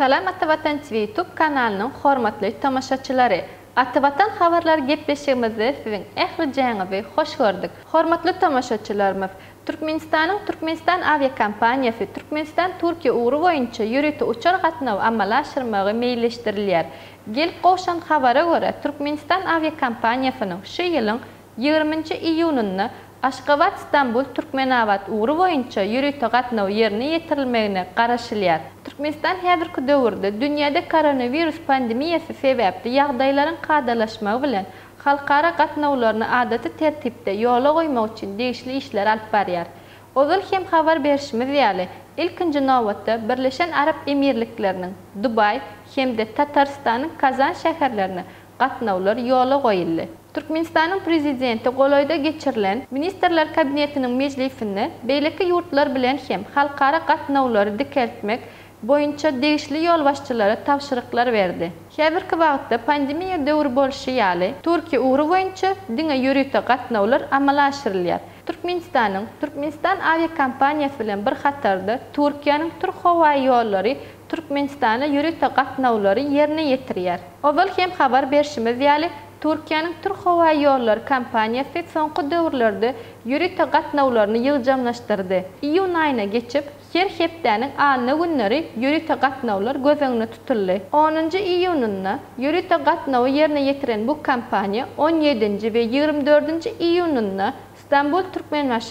Salam Atavatan TV YouTube kanalının hormatly tamaşaçylary. Atavatan habarlar gepleşigimizde sizin ähli hoş gördük. Hormatly tamaşaçylarymyz, Türkmenistan aviakompaniyasy Türkmenistan Türkiye uğru boýunça ýürüti uçar gatnaw amalaşdyrmagy meýilleşdirilýär. Gelip goşan habara göre Türkmenistan aviakompaniyasynyň şu ýylyň 20 iyununda Aşgabat İstanbul Türkmenabat uğru boýunça ýürüti gatnaw ýerine ýetirilmegine garaşylýar. Türkmenistan häzirki döwürde dünýäde koronavirus pandemiýasy sebäpli ýagdaýlaryň gadalaşmagy bilen halkara gatnawlaryny adaty tertipde ýola goýmak üçin degişli işler alyp barýar. Ozal hem habar berişimiz ýaly ilkinji nowatda Birleşen Arap Emirlikleriniň Dubay hemde Tatarstanyň Kazan şäherlerine gatnawlar ýola goýuldy. Türkmenistanyň prezidenti Goloýda geçirilen Ministrler Kabinetiniň mejlisinde beýleki ýurtlar bilen hem halkara gatnawlary dikeltmek boýunça degişli ýol başçylary tapşyryklar berdi. Häzirki wagtda pandemiýa döwri bolşy ýaly Türkiýe uğru boýunça diňe ýürüti gatnawlar amalaşdyrylýar. Türkmenistan aviakompaniyasy bilen bir hatarda Türkiýanyň türk hawa ýollary Türkmenistana ýürüti gatnawlary ýerine ýetirýär. Owal hem habar berişimiz ýaly Türkiýanyň Türk Hawa Ýolları kompaniyasy soňky döwürlerde ýürüti gatnawlaryny ýygjamlaşdyrdy. Iyun aýyna geçip her hepdäniň anny günleri ýürüti gatnawlar gözeňde tutuldy. 10 iyununda ýürüti gatnawy ýerine ýetiren bu kompaniýa 17 we 24 iyununda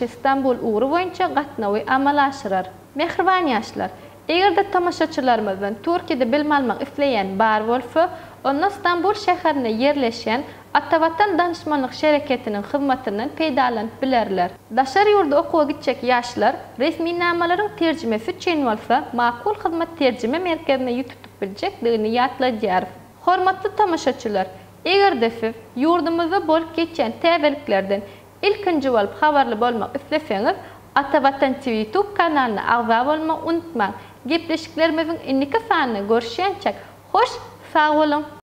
İstanbul uğru boýunça gatnawy amalaşdyrar. Mehriban ýaşlar, egerde tamaşaçylarymyzdan Türkiýede bilme almak isleýän bar bolsa, onu İstanbul şäherine yerleşen Atavatan danışmanlyk şereketiniň hyzmatynyň peýdalanyp bilerler. Daşar ýurda okuwa gitjek ýaşlar resmi namalaryň terjimesi üçin bolsa, makul hyzmat terjime merkezine ýutup biljekdigini ýatlaýar. Hormatly tamaşaçylar, egerde siz ýurdumyzda bolup geçen täzeliklerden ilkinji bolup habarly bolmak isleseňiz, Atavatan TV YouTube kanalyna agza bolmagy unutmaň. Gepleşiklerimiziň indiki sanyny görüşýänçek hoş, sag bolun.